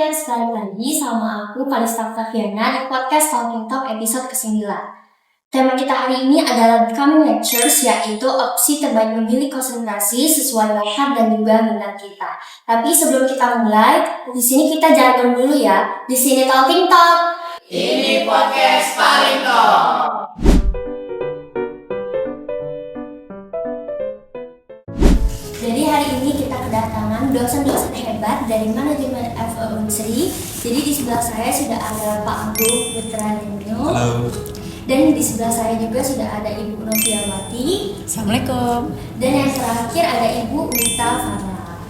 Friends, balik lagi sama aku Kalista Octaviana di podcast Talking Talk episode ke-9. Tema kita hari ini adalah Becoming Lectures, yaitu opsi terbaik memilih konsentrasi sesuai bakat dan juga minat kita. Tapi sebelum kita mulai, di sini kita jargon dulu ya. Di sini Talking Talk. Ini podcast paling top. Jadi hari ini kita kedatangan dosen-dosen hebat dari manajemen FE Unsri. Jadi di sebelah saya sudah ada Pak Agung Putra Denyo. Halo. Dan di sebelah saya juga sudah ada Ibu Noviawati. Assalamualaikum. Dan yang terakhir ada Ibu Wita Farah.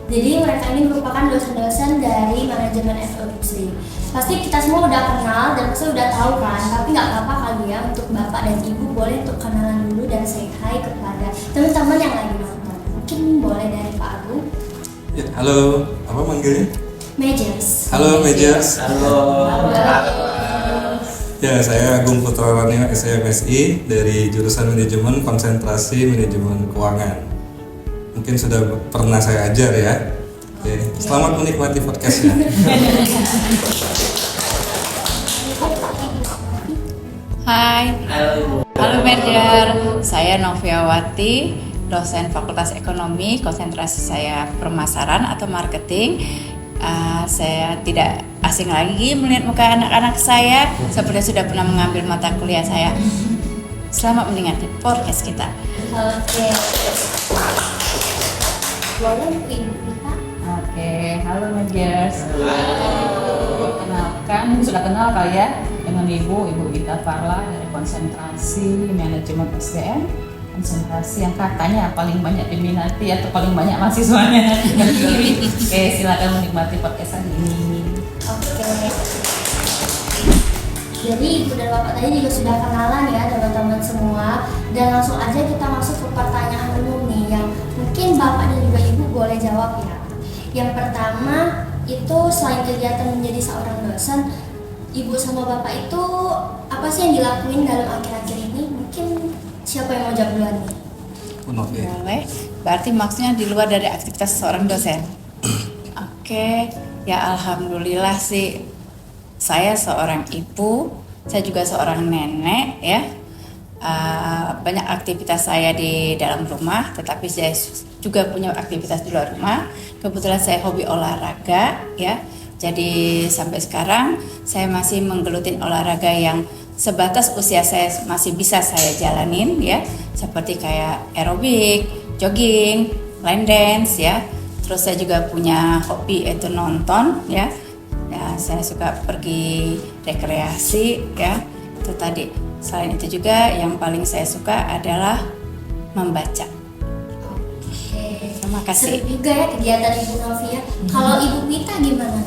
Jadi mereka ini merupakan dosen-dosen dari manajemen FE Unsri. Pasti kita semua udah kenal dan pasti udah tahu kan. Tapi nggak apa-apa kali ya, untuk Bapak dan Ibu boleh untuk kenalan dulu dan say hi kepada teman-teman yang lagi nonton. Mungkin boleh dari Pak Agung. Ya, halo. Apa manggilnya? Majors. Halo Majors. Halo. Ya, saya Agung Putra Raneo SMSI dari jurusan Manajemen Konsentrasi Manajemen Keuangan. Mungkin sudah pernah saya ajar ya. Oke. Selamat menikmati podcastnya. Hai. Halo Merger. Saya Noviawati, dosen Fakultas Ekonomi. Konsentrasi saya pemasaran atau marketing. Saya tidak asing lagi melihat muka anak-anak saya. Seperti sudah pernah mengambil mata kuliah saya. Selamat mendengarkan podcast kita. Oke. Boleh Ibu Wita? Oke, halo Majers. Kenalkan, sudah kenal kali ya dengan Ibu Wita Farah dari konsentrasi manajemen SDM. Konsentrasi yang katanya paling banyak diminati atau paling banyak mahasiswanya. Oke, silakan menikmati podcast hari ini. Oke. Jadi Ibu dan Bapak tadi juga sudah kenalan ya teman-teman semua. Dan langsung aja kita masuk ke pertanyaan umum nih yang mungkin Bapak dan juga Ibu boleh jawab ya. Yang pertama itu selain kegiatan menjadi seorang dosen, Ibu sama Bapak itu apa sih yang dilakuin dalam akhir-akhir ini? Mungkin siapa yang mau jawab duluan nih? Oke. Boleh. Berarti maksudnya di luar dari aktivitas seorang dosen. Oke. Ya alhamdulillah sih. Saya seorang ibu, saya juga seorang nenek ya. Banyak aktivitas saya di dalam rumah, tetapi saya juga punya aktivitas di luar rumah. Kebetulan saya hobi olahraga ya. Jadi sampai sekarang saya masih menggelutin olahraga yang sebatas usia saya masih bisa saya jalanin ya. Seperti kayak aerobik, jogging, line dance ya. Terus saya juga punya hobi yaitu nonton ya. Ya, saya suka pergi rekreasi ya. Itu tadi. Selain itu juga yang paling saya suka adalah membaca. Oke. Terima kasih. Seru juga ya kegiatan Ibu Novia. Kalau Ibu Wita gimana?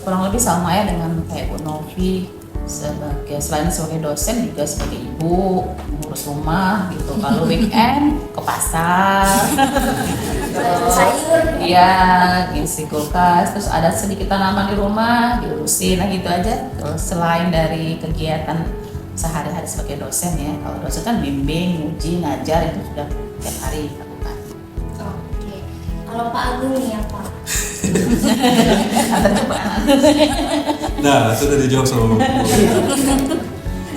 Kurang lebih sama ya dengan kayak Bu Novi. Selain sebagai dosen juga sebagai ibu, mengurus rumah gitu. Kalau weekend ke pasar. Sayur. Iya, ngisi kulkas, terus ada sedikit tanaman di rumah, diurusin, nah gitu aja. Terus selain dari kegiatan sehari-hari sebagai dosen ya, kalau dosen kan bimbing, uji, ngajar itu sudah tiap hari lakukan. Oke. Kalau Pak Agung nih apa? Antar cobaan. Nah, itu udah dijawab sama Bu.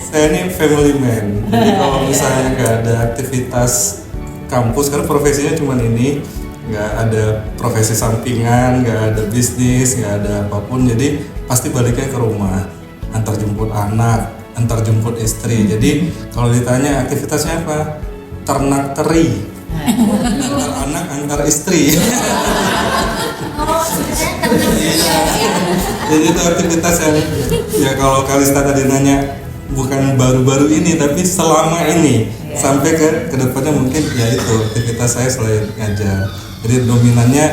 Saya ini family man. Jadi kalau misalnya nggak ada aktivitas kampus, karena profesinya cuma ini, nggak ada profesi sampingan, nggak ada bisnis, nggak ada apapun. Jadi pasti baliknya ke rumah, antar jemput anak, antar jemput istri. Jadi kalau ditanya aktivitasnya apa, ternak teri, antar anak, antar istri. Jadi itu aktivitas yang ya kalau Kalista tadi nanya bukan baru-baru ini tapi selama ini sampai ke depannya mungkin ya itu aktivitas saya selain ngajar. Jadi dominannya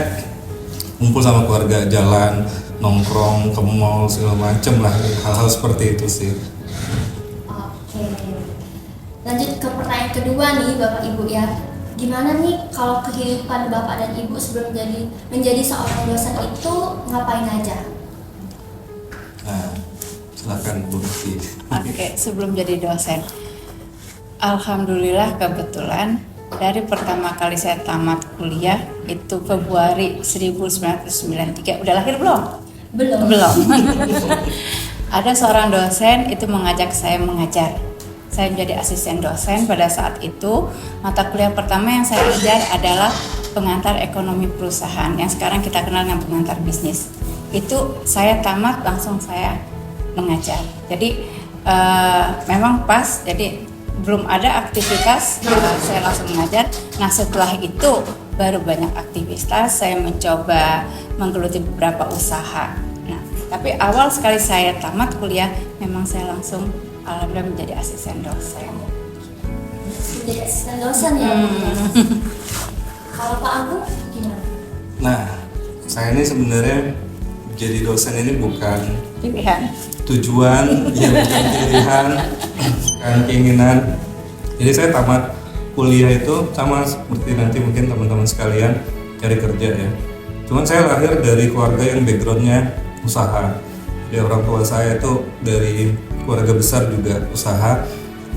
kumpul sama keluarga, jalan, nongkrong, ke mall segala macem lah, hal-hal seperti itu sih. Oke. Lanjut ke pertanyaan kedua nih Bapak Ibu ya. Gimana nih kalau kehidupan Bapak dan Ibu sebelum menjadi seorang dosen itu ngapain aja? Nah, silakan Bu Novi. Oke, sebelum jadi dosen. Alhamdulillah kebetulan dari pertama kali saya tamat kuliah itu Februari 1993. Udah lahir belum? Belum. Ada seorang dosen itu mengajak saya mengajar. Saya menjadi asisten dosen pada saat itu. Mata kuliah pertama yang saya ajar adalah pengantar ekonomi perusahaan yang sekarang kita kenal dengan pengantar bisnis. Itu saya tamat langsung saya mengajar. Jadi memang pas. Jadi belum ada aktivitas, saya langsung mengajar. Nah setelah itu baru banyak aktivitas. Saya mencoba menggeluti beberapa usaha. Nah tapi awal sekali saya tamat kuliah memang saya langsung alhamdulillah menjadi asisten dosen. Jadi asisten dosen ya. Kalau Pak Agung gimana? Nah, saya ini sebenarnya jadi dosen ini bukan Pilihan. tujuan, ya bukan pilihan, bukan keinginan. Jadi saya tamat kuliah itu sama seperti nanti mungkin teman-teman sekalian cari kerja ya. Cuman saya lahir dari keluarga yang backgroundnya usaha. Jadi orang tua saya itu dari keluarga besar juga usaha.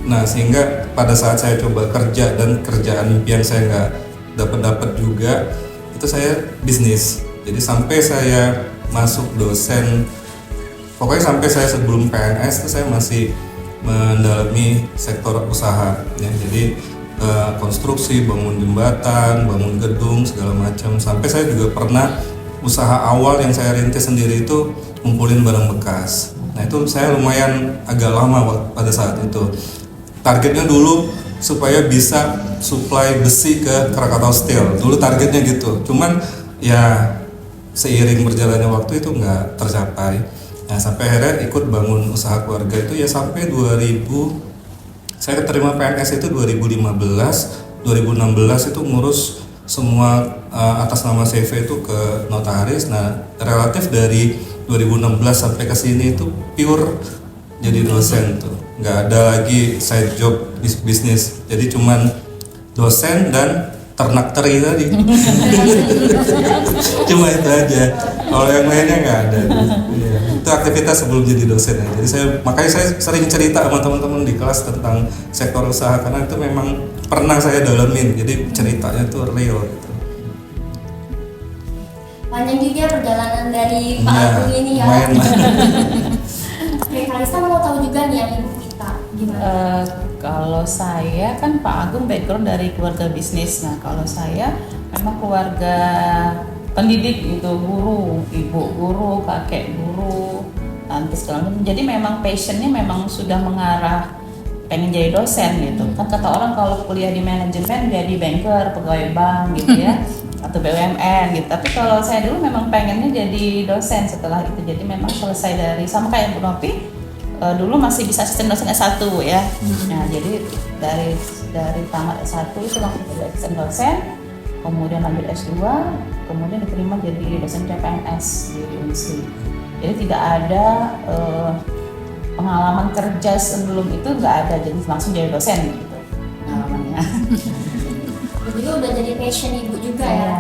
Nah sehingga pada saat saya coba kerja dan kerjaan impian saya nggak dapat juga, itu saya bisnis. Jadi sampai saya masuk dosen, pokoknya sampai saya sebelum PNS itu saya masih mendalami sektor usaha ya. Jadi konstruksi, bangun jembatan, bangun gedung segala macam. Sampai saya juga pernah usaha awal yang saya rintis sendiri itu ngumpulin barang bekas. Nah itu saya lumayan agak lama pada saat itu. Targetnya dulu supaya bisa supply besi ke Krakatau Steel. Dulu targetnya gitu. Cuman ya seiring berjalannya waktu itu nggak tercapai. Nah sampai akhirnya ikut bangun usaha keluarga itu ya sampai 2000. Saya keterima PNS itu 2015. 2016 itu ngurus semua atas nama CV itu ke notaris. Nah relatif dari 2016 sampai ke sini itu pure jadi dosen tuh, nggak ada lagi side job bisnis. Jadi cuman dosen dan ternak teri tadi. Cuma itu aja. Kalau yang lainnya nggak ada. Ya, itu aktivitas sebelum jadi dosen ya. Jadi makanya saya sering cerita sama teman-teman di kelas tentang sektor usaha karena itu memang pernah saya dalamin. Jadi ceritanya tuh real gitu. Panjang juga perjalanan dari Pak Agung ini ya. Oke, Kalista mau tahu juga nih yang ibu kita gimana? Kalau saya kan Pak Agung background dari keluarga bisnis. Nah kalau saya memang keluarga pendidik gitu, guru, ibu guru, kakek guru, tante segala macam. Jadi memang passionnya memang sudah mengarah pengen jadi dosen gitu. Kan kata orang kalau kuliah di manajemen jadi banker, pegawai bank gitu ya. Atau BUMN gitu. Tapi kalau saya dulu memang pengennya jadi dosen setelah itu. Jadi memang selesai dari sama kayak Bu Nopi, dulu masih bisa asisten dosen S1 ya. Nah, jadi dari tamat S1 itu langsung jadi asisten dosen, kemudian lanjut S2, kemudian diterima jadi dosen CPNS di UNSI. Jadi tidak ada pengalaman kerja sebelum itu, nggak ada, jadi langsung jadi dosen gitu pengalamannya. Jadi udah jadi passion ibu juga ya.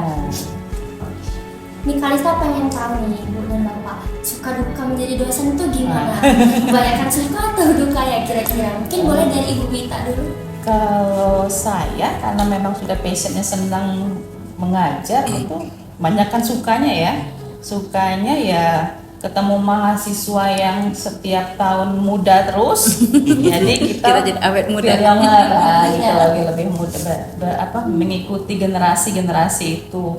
Nih Kalista pengen tahu nih ibu dan bapak, suka duka menjadi dosen itu gimana? Kebanyakan suka atau duka ya kira-kira? Mungkin boleh dari ibu Wita dulu. Kalau saya karena memang sudah passionnya senang mengajar itu banyakkan sukanya ya. Sukanya ya ketemu mahasiswa yang setiap tahun muda terus, jadi kita jadi awet muda gitu, lagi lebih muda, mengikuti generasi itu.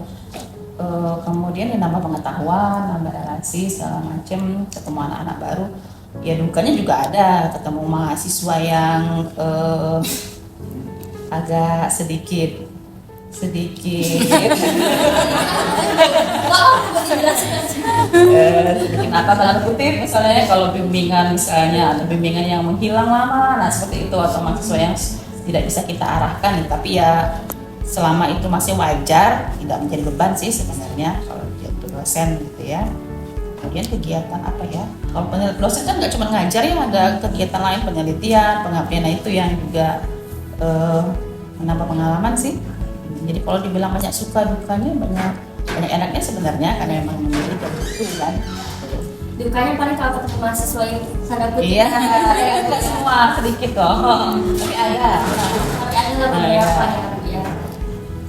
Kemudian ya nambah pengetahuan, nambah relasi segala macam, ketemu anak-anak baru. Ya dukanya juga ada, ketemu mahasiswa yang agak sedikit sedikit nakal tanda kutip, misalnya kalau bimbingan misalnya ada bimbingan yang menghilang lama, nah seperti itu, atau mahasiswa yang tidak bisa kita arahkan, tapi ya selama itu masih wajar, tidak menjadi beban sih sebenarnya kalau untuk dosen gitu ya. Kemudian kegiatan apa ya? Kalau dosen kan nggak cuma ngajar ya, ada kegiatan lain, penelitian, pengabdian, itu yang juga menambah pengalaman sih. Jadi kalau dibilang banyak suka dukanya, banyak enaknya sebenarnya karena memang memilih dari itu kan. Dukanya paling kalau ketemu mahasiswa yang tanda kutip. Iya, enggak semua, sedikit kok. Tapi ada. Tapi ada beberapa ya.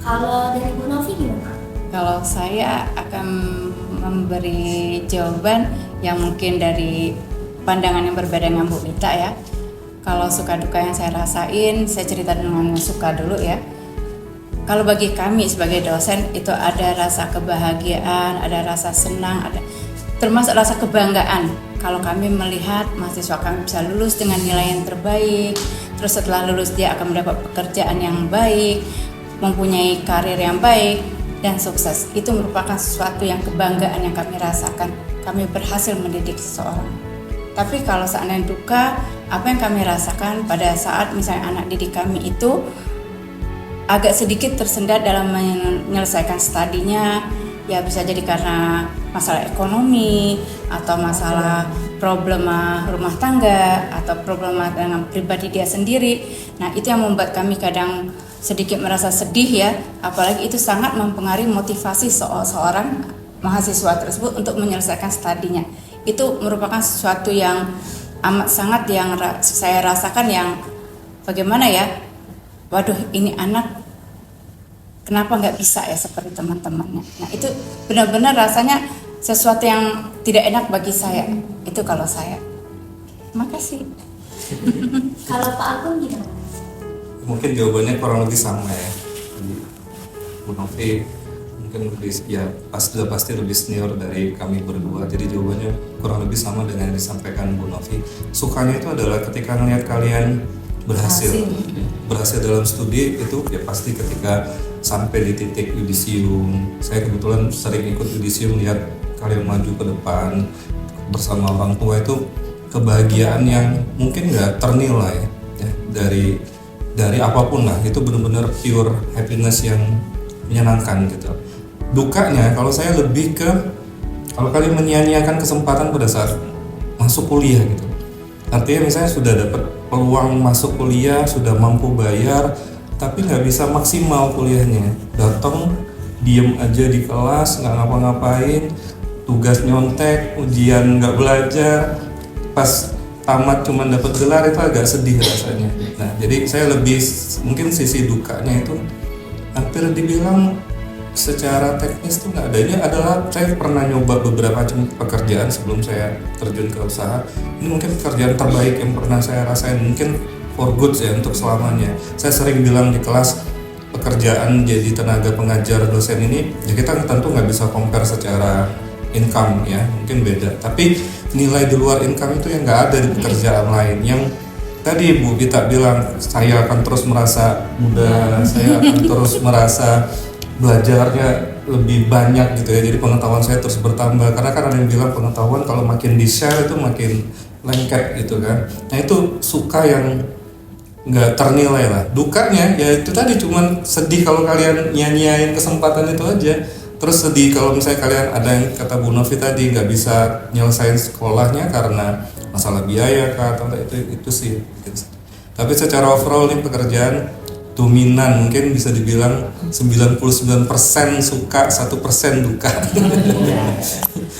Kalau dari Bu Novi gimana? Kalau saya akan memberi jawaban yang mungkin dari pandangan yang berbeda dengan Bu Lita ya. Kalau suka duka yang saya rasain, saya cerita dengan suka dulu ya. Kalau bagi kami sebagai dosen itu ada rasa kebahagiaan, ada rasa senang, ada termasuk rasa kebanggaan. Kalau kami melihat mahasiswa kami bisa lulus dengan nilai yang terbaik, terus setelah lulus dia akan mendapat pekerjaan yang baik, mempunyai karir yang baik dan sukses. Itu merupakan sesuatu yang kebanggaan yang kami rasakan. Kami berhasil mendidik seseorang. Tapi kalau seandainya duka, apa yang kami rasakan pada saat misalnya anak didik kami itu agak sedikit tersendat dalam menyelesaikan studinya, ya bisa jadi karena masalah ekonomi atau masalah problema rumah tangga atau problema dengan pribadi dia sendiri. Nah, itu yang membuat kami kadang sedikit merasa sedih ya, apalagi itu sangat mempengaruhi motivasi seorang mahasiswa tersebut untuk menyelesaikan studinya. Itu merupakan sesuatu yang amat sangat yang saya rasakan yang bagaimana ya, waduh ini anak kenapa nggak bisa ya seperti teman-temannya. Nah itu benar-benar rasanya sesuatu yang tidak enak bagi saya. Itu kalau saya. Terima kasih. Kalau Pak Agung gimana? Mungkin jawabannya kurang lebih sama ya. Bu Novi mungkin lebih ya pasti lebih senior dari kami berdua, jadi jawabannya kurang lebih sama dengan yang disampaikan Bu Novi. Sukanya itu adalah ketika melihat kalian berhasil dalam studi itu ya pasti ketika sampai di titik yudisium. Saya kebetulan sering ikut yudisium, lihat kalian maju ke depan bersama orang tua, itu kebahagiaan yang mungkin nggak ternilai ya, dari apapun lah, itu benar-benar pure happiness yang menyenangkan gitu. Dukanya kalau saya lebih ke kalau kalian menyia-nyiakan kesempatan pada saat masuk kuliah gitu. Artinya misalnya sudah dapat peluang masuk kuliah, sudah mampu bayar, tapi nggak bisa maksimal kuliahnya. Datang diem aja di kelas, nggak ngapa-ngapain, tugas nyontek, ujian nggak belajar, pas tamat cuma dapat gelar, itu agak sedih rasanya. Nah jadi saya lebih mungkin sisi dukanya itu hampir dibilang secara teknis tuh nggak adanya adalah saya pernah nyoba beberapa macam pekerjaan sebelum saya terjun ke usaha. Ini mungkin pekerjaan terbaik yang pernah saya rasain, mungkin for good ya untuk selamanya. Saya sering bilang di kelas, pekerjaan jadi tenaga pengajar dosen ini ya kita tentu nggak bisa compare secara income ya, mungkin beda. Tapi nilai di luar income itu yang nggak ada di pekerjaan lain. Yang tadi Bu Gita bilang, saya akan terus merasa muda, saya akan terus merasa belajarnya lebih banyak gitu ya, jadi pengetahuan saya terus bertambah, karena kan ada yang bilang pengetahuan kalau makin di share itu makin lengket gitu kan. Nah itu suka yang nggak ternilai lah. Dukanya ya itu tadi, cuman sedih kalau kalian nyanyiin kesempatan itu aja, terus sedih kalau misalnya kalian ada yang kata Bu Novi tadi nggak bisa nyelesain sekolahnya karena masalah biaya kah atau itu sih. Tapi secara overall nih pekerjaan dominan mungkin bisa dibilang 99% suka, 1% duka.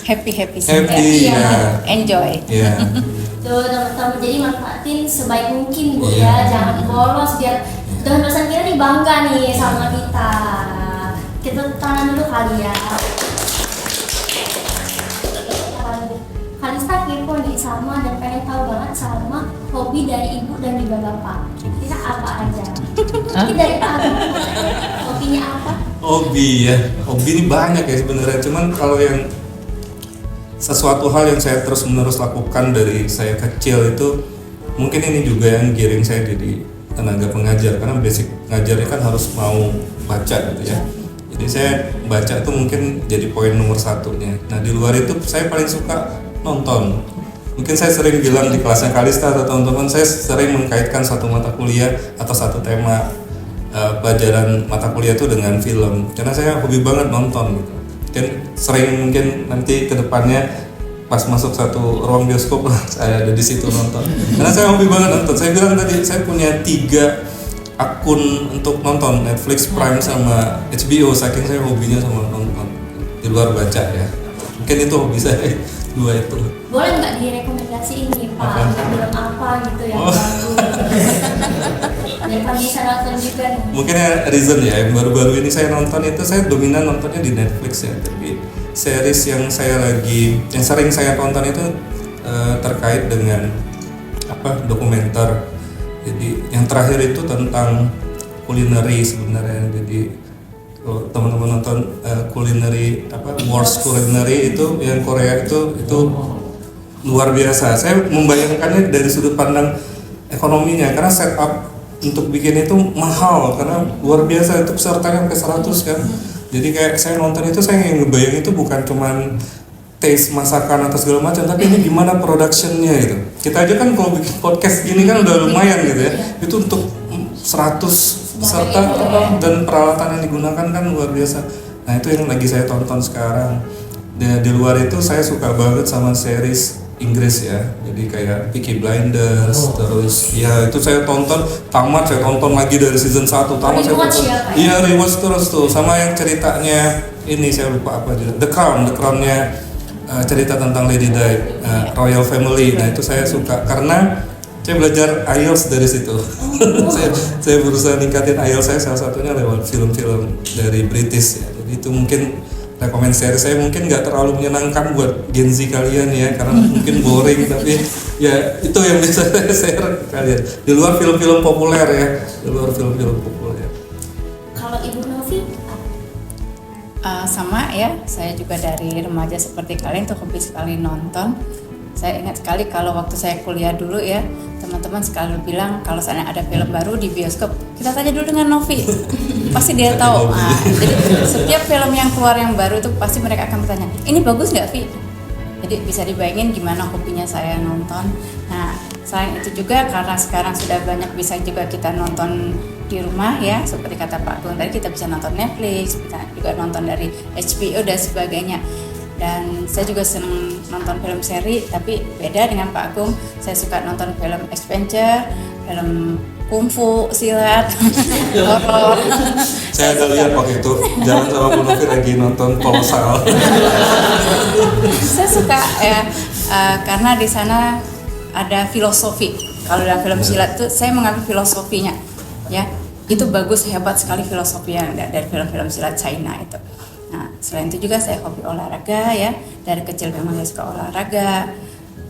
Happy ya. Enjoy. Ya. Tuh teman-teman, jadi manfaatin sebaik mungkin Bu ya, jangan bolos biar dosen kita nih bangga nih sama kita. Kita tangan dulu kali ya. Kalista kepo nih sama dan pengen tahu banget sama hobi dari ibu dan juga bapak. Kita apa aja? Mungkin dari Pak Agung, hobinya apa? Hobi ini banyak ya sebenarnya. Cuman kalau yang sesuatu hal yang saya terus menerus lakukan dari saya kecil itu, mungkin ini juga yang giring saya jadi tenaga pengajar, karena basic ngajarnya kan harus mau baca gitu ya. Jadi saya baca tuh mungkin jadi poin nomor satunya. Nah di luar itu saya paling suka nonton. Mungkin saya sering bilang di kelasnya Kalista atau teman-teman, saya sering mengkaitkan satu mata kuliah atau satu tema pelajaran mata kuliah itu dengan film, karena saya hobi banget nonton gitu. Dan sering mungkin nanti kedepannya pas masuk satu ruang bioskop saya ada di situ nonton, karena saya hobi banget nonton. Saya bilang tadi saya punya 3 akun untuk nonton, Netflix, Prime sama HBO, saking saya hobinya sama nonton di luar baca ya. Mungkin itu hobi saya, 2 itu. Boleh nggak direkomendasiin nih Pak, film apa gitu yang bagus? Jadi bisa nonton juga nih. Mungkin reason ya, yang baru-baru ini saya nonton itu saya dominan nontonnya di Netflix ya. Tapi series yang sering saya tonton itu terkait dengan dokumenter. Jadi yang terakhir itu tentang culinary sebenarnya. Jadi kalau teman-teman nonton culinary Wars Culinary itu yang Korea itu luar biasa. Saya membayangkannya dari sudut pandang ekonominya, karena setup untuk bikin itu mahal, karena luar biasa, itu pesertanya sampai 100 kan. Jadi kayak saya nonton itu, saya yang ngebayang itu bukan cuman taste masakan atau segala macam, tapi ini gimana productionnya gitu. Kita aja kan kalau bikin podcast gini kan udah lumayan gitu ya. Itu untuk 100 peserta dan peralatan yang digunakan kan luar biasa. Nah itu yang lagi saya tonton sekarang. Di luar itu saya suka banget sama series Inggris ya, jadi kayak Peaky Blinders, terus ya itu saya tonton tamat, saya tonton lagi dari season 1 tamat, saya tonton, iya rewatch terus tuh, sama yang ceritanya ini saya lupa apa juga, The Crown-nya cerita tentang Lady Di, Royal Family. Nah itu saya suka karena saya belajar IELTS dari situ. saya berusaha ningkatin IELTS saya, salah satunya lewat film-film dari British ya. Jadi itu mungkin rekomendasi saya, mungkin nggak terlalu menyenangkan buat Gen Z kalian ya, karena mungkin boring, tapi ya itu yang bisa saya share ke kalian. Di luar film-film populer ya, di luar film-film populer. Kalau Ibu Novi? Sama ya, saya juga dari remaja seperti kalian tuh hobi sekali nonton. Saya ingat sekali kalau waktu saya kuliah dulu ya, teman-teman selalu bilang kalau sana ada film baru di bioskop, kita tanya dulu dengan Novi, pasti dia tahu. Nah, jadi setiap film yang keluar yang baru itu pasti mereka akan bertanya, ini bagus nggak Vi? Jadi bisa dibayangin gimana hobinya saya nonton. Nah selain itu juga karena sekarang sudah banyak bisa juga kita nonton di rumah ya, seperti kata Pak Agung tadi, kita bisa nonton Netflix, kita juga nonton dari HBO dan sebagainya. Dan saya juga senang nonton film seri, tapi beda dengan Pak Agung. Saya suka nonton film adventure, film kungfu, silat, horor. Saya ada lihat waktu itu jalan sama Bu Novi lagi nonton Kolosal. Saya suka ya, karena di sana ada filosofi. Kalau dalam film silat itu saya mengambil filosofinya, ya itu bagus, hebat sekali filosofi yang dari film-film silat China itu. Nah, selain itu juga saya hobi olahraga ya. Dari kecil memang saya suka olahraga.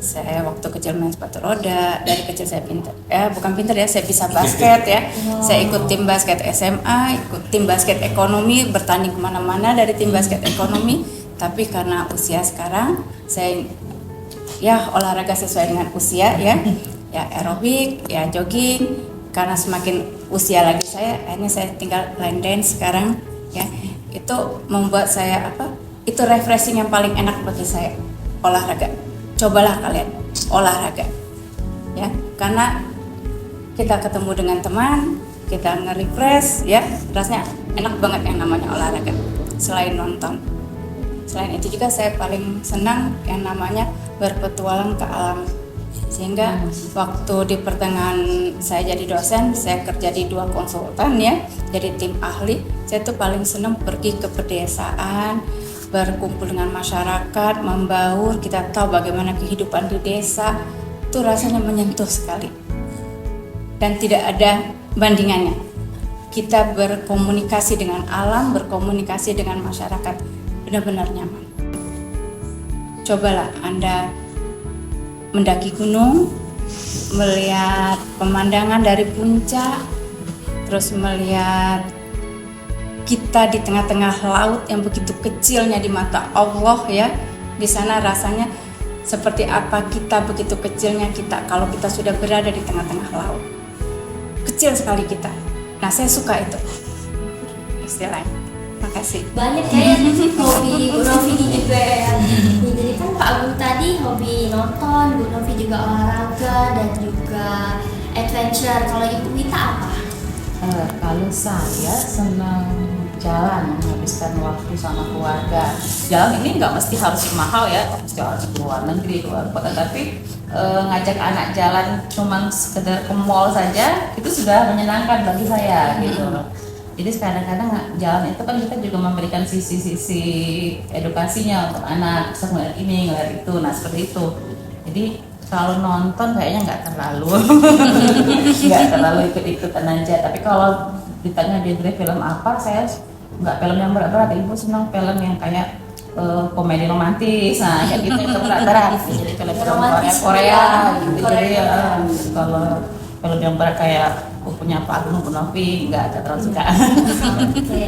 Saya waktu kecil main sepatu roda. Dari kecil saya pintar. Bukan pintar ya, saya bisa basket ya. Saya ikut tim basket SMA, ikut tim basket ekonomi, bertanding kemana-mana dari tim basket ekonomi. Tapi karena usia sekarang, saya ya olahraga sesuai dengan usia ya. Ya aerobik, ya jogging. Karena semakin usia lagi saya, akhirnya saya tinggal line dance sekarang ya. Itu membuat saya itu refreshing yang paling enak bagi saya, olahraga. Cobalah kalian olahraga ya, karena kita ketemu dengan teman, kita nge-refresh ya, rasanya enak banget yang namanya olahraga. Selain nonton, selain itu juga saya paling senang yang namanya berpetualang ke alam. Sehingga waktu di pertengahan saya jadi dosen, saya kerja di 2 konsultan ya, jadi tim ahli. Saya tuh paling senang pergi ke pedesaan, berkumpul dengan masyarakat, membaur, kita tahu bagaimana kehidupan di desa. Itu rasanya menyentuh sekali. Dan tidak ada bandingannya. Kita berkomunikasi dengan alam, berkomunikasi dengan masyarakat, benar-benar nyaman. Cobalah Anda mendaki gunung, melihat pemandangan dari puncak, terus melihat kita di tengah-tengah laut yang begitu kecilnya di mata Allah ya. Di sana rasanya seperti apa kita begitu kecilnya kita kalau kita sudah berada di tengah-tengah laut. Kecil sekali kita. Nah, saya suka itu istilahnya. Makasih. Banyak kayak hobi Bu Novi juga ya. Jadi kan Pak Agung tadi hobi nonton, Bu Novi juga olahraga dan juga adventure. Kalau Ibu Wita apa? Kalau saya senang jalan, menghabiskan waktu sama keluarga. Jalan ini nggak mesti harus mahal ya, mesti harus ke luar negeri, keluar kota, tapi ngajak anak jalan cuman sekedar ke mall saja itu sudah menyenangkan bagi saya gitu loh. Jadi kadang-kadang jalan itu kan kita juga memberikan sisi-sisi edukasinya untuk anak, bisa ngeliat ini, ngeliat itu, nah seperti itu. Jadi Kalau nonton kayaknya nggak terlalu ikut-ikutan aja. Tapi kalau ditanya genre film apa, saya nggak film yang berat-berat. Ibu senang film yang kayak komedi romantis, nah kayak gitu yang berat-berat. Jadi film-film Korea gitu. Jadi kalau film yang berat kayak punya Pak Agung Novi nggak terlalu suka. Oke.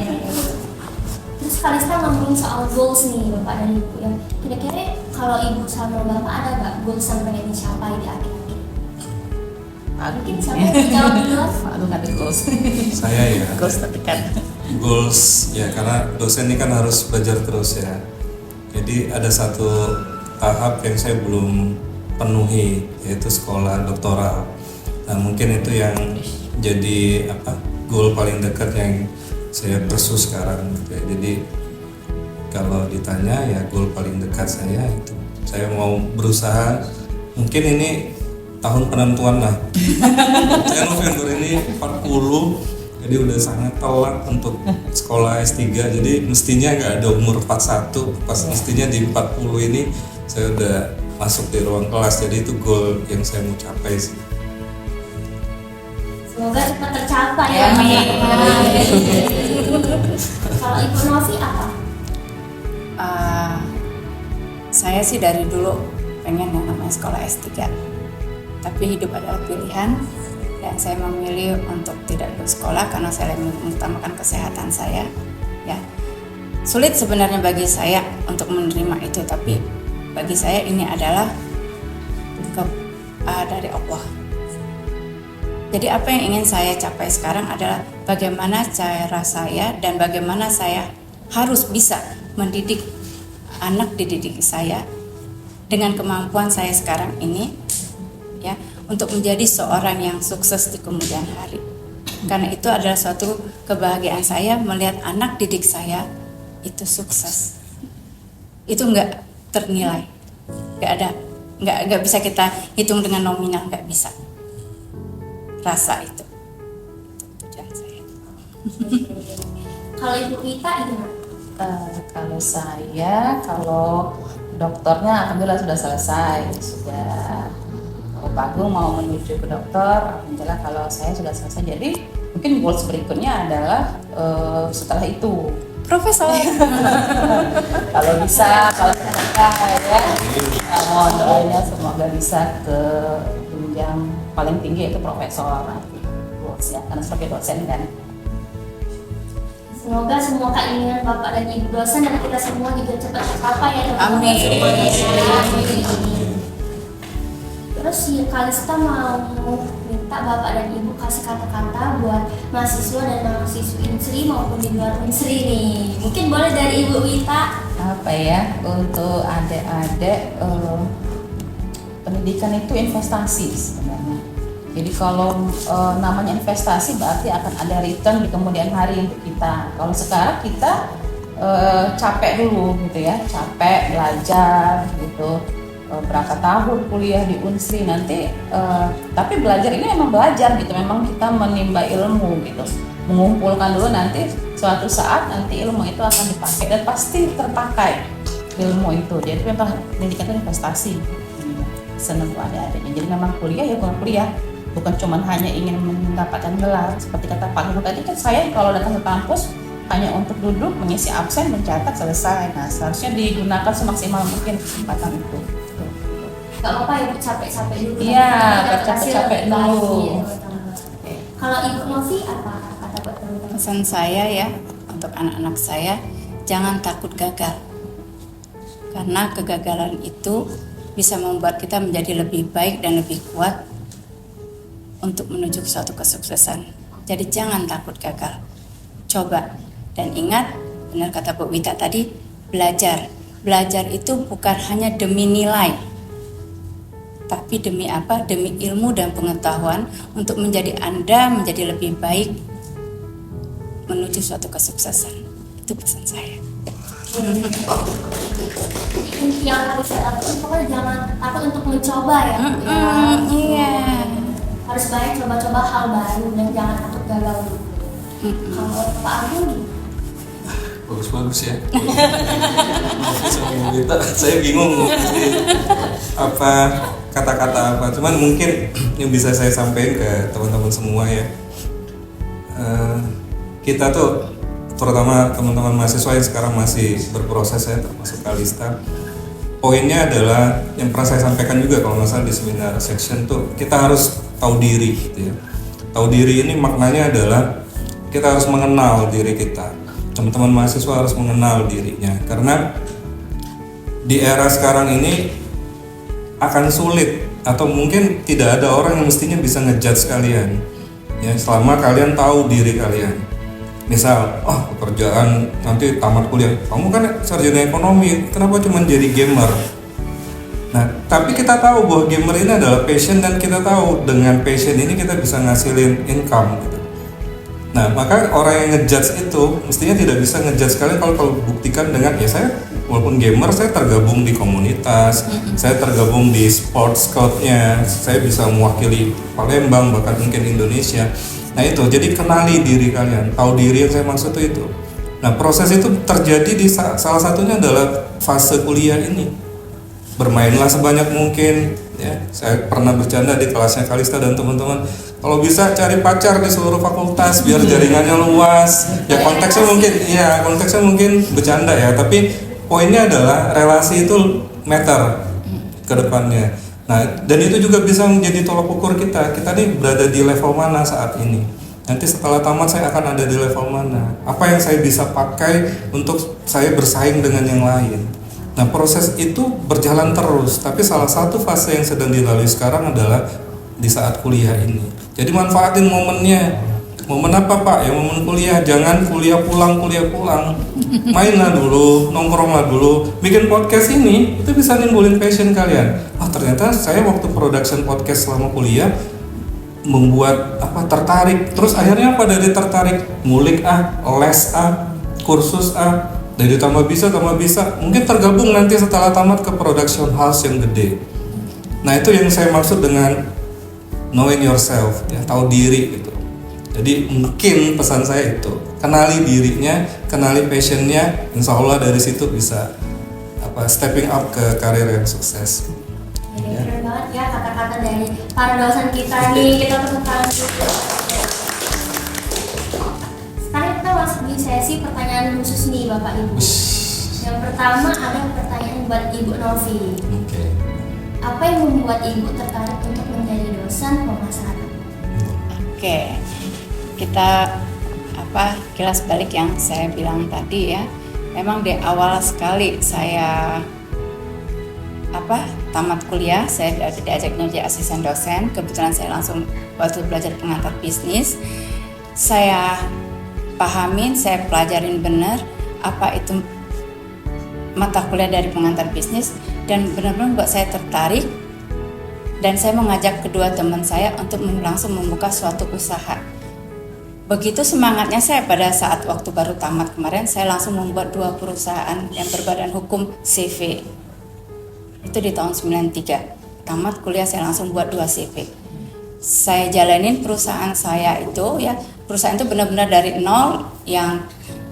Terus Kalista ngomongin soal goals nih Bapak dan Ibu ya. Kira-kira kalau Ibu sama Bapak ada nggak goals yang pengen dicapai di akhir-akhir? Mungkin siapa yang dijawab duluan? Pak Agung ada goals. Saya ya. Goals terdekat. Goals ya, karena dosen ini kan harus belajar terus ya. Jadi ada satu tahap yang saya belum penuhi, yaitu sekolah doktoral. Nah mungkin itu yang jadi goal paling dekat yang saya persu sekarang gitu ya. Jadi kalau ditanya ya goal paling dekat saya itu, saya mau berusaha, mungkin ini tahun penentuan lah. Saya November ini 40, jadi udah sangat telat untuk sekolah S3. Jadi mestinya nggak ada umur 41, pas mestinya di 40 ini saya udah masuk di ruang kelas. Jadi itu goal yang saya mau capai sih. Semoga cepat tercapai ya. Amin. Kalau Ibu Novi apa? Saya sih dari dulu pengen yang namanya sekolah S3. Tapi hidup adalah pilihan dan saya memilih untuk tidak bersekolah karena saya mengutamakan kesehatan saya. Ya, sulit sebenarnya bagi saya untuk menerima itu, tapi bagi saya ini adalah dari Allah. Jadi apa yang ingin saya capai sekarang adalah bagaimana cara saya dan bagaimana saya harus bisa mendidik anak didik saya dengan kemampuan saya sekarang ini, ya, untuk menjadi seorang yang sukses di kemudian hari. Karena itu adalah suatu kebahagiaan saya melihat anak didik saya itu sukses. Itu nggak ternilai, nggak bisa kita hitung dengan nominal, nggak bisa. Rasa itu tujuan saya. Kalau Ibu Wita gimana? Kalau saya, kalau dokternya alhamdulillah sudah selesai, sudah. Kalau Pak Agung mau menuju ke dokter, alhamdulillah kalau saya sudah selesai. Jadi mungkin goals berikutnya adalah setelah itu Profesor. kalau bisa ya, mohon doanya semoga bisa ke jenjang paling tinggi yaitu profesor nanti, ya, karena sebagai dosen kan. Semoga semua keinginan Bapak dan Ibu dosen dan kita semua juga cepat tercapai ya teman-teman Amin. semuanya. Terus si Kalista mau minta Bapak dan Ibu kasih kata-kata buat mahasiswa dan mahasiswi Unsri maupun di luar Unsri nih. Mungkin boleh dari Ibu Wita. Apa ya, untuk adik-adik, pendidikan itu investasi sebenarnya. Jadi kalau namanya investasi berarti akan ada return di kemudian hari untuk kita. Kalau sekarang kita capek dulu gitu ya, capek belajar gitu, berapa tahun kuliah di Unsri nanti, tapi belajar ini memang belajar gitu, memang kita menimba ilmu gitu, mengumpulkan dulu, nanti suatu saat nanti ilmu itu akan dipakai dan pasti terpakai ilmu itu. Jadi memang pendidikan itu investasi. Senang adik-adiknya. Jadi memang kuliah ya bukan kuliah, bukan cuma hanya ingin mendapatkan gelar. Seperti kata Pak Guru tadi kan, saya kalau datang ke kampus hanya untuk duduk, mengisi absen, mencatat, selesai. Nah seharusnya digunakan semaksimal mungkin kesempatan itu. Gak apa-apa ya capek-capek dulu. Iya, Kita capek-capek hasil lebih dulu. baik, teman-teman. Kalau Ibu Novi apa kata buat teman-teman? Pesan saya ya untuk anak-anak saya, jangan takut gagal. Karena kegagalan itu bisa membuat kita menjadi lebih baik dan lebih kuat untuk menuju ke suatu kesuksesan. Jadi jangan takut gagal. Coba dan ingat, benar kata Bu Wita tadi, belajar. Belajar itu bukan hanya demi nilai, tapi demi apa? Demi ilmu dan pengetahuan untuk menjadi Anda menjadi lebih baik menuju suatu kesuksesan. Itu pesan saya. Yang harus saya lakukan pokoknya jangan takut untuk mencoba ya. Iya. Harus banyak coba-coba hal baru dan jangan takut gagal dulu. Kalau Pak Agung bagus-bagus ya. Sama kita, saya bingung apa kata-kata apa. Cuman mungkin yang bisa saya sampaikan ke teman-teman semua ya. Kita tuh terutama teman-teman mahasiswa yang sekarang masih berproses ya, termasuk Kalista. Poinnya adalah yang pernah saya sampaikan juga kalau nggak salah di seminar section tuh, kita harus tahu diri gitu ya. Tahu diri ini maknanya adalah kita harus mengenal diri kita. Teman-teman mahasiswa harus mengenal dirinya, karena di era sekarang ini akan sulit atau mungkin tidak ada orang yang mestinya bisa ngejudge kalian ya, selama kalian tahu diri kalian. Misal, pekerjaan nanti tamat kuliah, kamu kan sarjana ekonomi, kenapa cuma jadi gamer? Nah, tapi kita tahu bahwa gamer ini adalah passion, dan kita tahu dengan passion ini kita bisa ngasilin income gitu. Nah, maka orang yang ngejudge itu mestinya tidak bisa ngejudge kalian kalau buktikan dengan, ya saya walaupun gamer, saya tergabung di komunitas, saya tergabung di sports scout-nya, saya bisa mewakili Palembang, bahkan mungkin Indonesia. Nah itu, jadi kenali diri kalian, tahu diri yang saya maksud itu. Nah proses itu terjadi di salah satunya adalah fase kuliah ini. Bermainlah sebanyak mungkin, ya. Saya pernah bercanda di kelasnya Kalista dan teman-teman, kalau bisa cari pacar di seluruh fakultas biar jaringannya luas. Ya konteksnya mungkin bercanda ya, tapi poinnya adalah relasi itu matter ke depannya. Nah, dan itu juga bisa menjadi tolak ukur kita nih berada di level mana saat ini. Nanti setelah tamat saya akan ada di level mana, apa yang saya bisa pakai untuk saya bersaing dengan yang lain. Nah, proses itu berjalan terus, tapi salah satu fase yang sedang dilalui sekarang adalah di saat kuliah ini. Jadi manfaatin momennya. Momen apa Pak? Ya momen kuliah. Jangan kuliah pulang. Mainlah dulu, nongkronglah dulu. Bikin podcast ini itu bisa nimbulin passion kalian. Ternyata saya waktu production podcast selama kuliah membuat tertarik. Terus akhirnya apa, dari tertarik ngulik les kursus dari tambah bisa. Mungkin tergabung nanti setelah tamat ke production house yang gede. Nah, itu yang saya maksud dengan knowing yourself, ya, tahu diri gitu. Jadi mungkin pesan saya itu, kenali dirinya, kenali passionnya, insya Allah dari situ bisa stepping up ke karir yang sukses. Ya. Keren banget ya kata-kata dari para dosen kita nih, kita tepuk tangan dulu. Sekarang kita masuk di sesi pertanyaan khusus nih Bapak Ibu. Yang pertama ada pertanyaan buat Ibu Novi. Okay. Apa yang membuat Ibu tertarik untuk menjadi dosen pemasaran? Oke. Kita kilas balik yang saya bilang tadi ya. Memang di awal sekali saya tamat kuliah, saya diajak jadi asisten dosen. Kebetulan saya langsung waktu belajar pengantar bisnis, saya pahamin, saya pelajarin benar apa itu mata kuliah dari pengantar bisnis, dan benar-benar buat saya tertarik, dan saya mengajak kedua teman saya untuk langsung membuka suatu usaha. Begitu semangatnya saya pada saat waktu baru tamat kemarin, saya langsung membuat 2 perusahaan yang berbadan hukum CV. Itu di tahun 93. Tamat kuliah saya langsung buat 2 CV. Saya jalanin perusahaan saya itu ya, perusahaan itu benar-benar dari nol, yang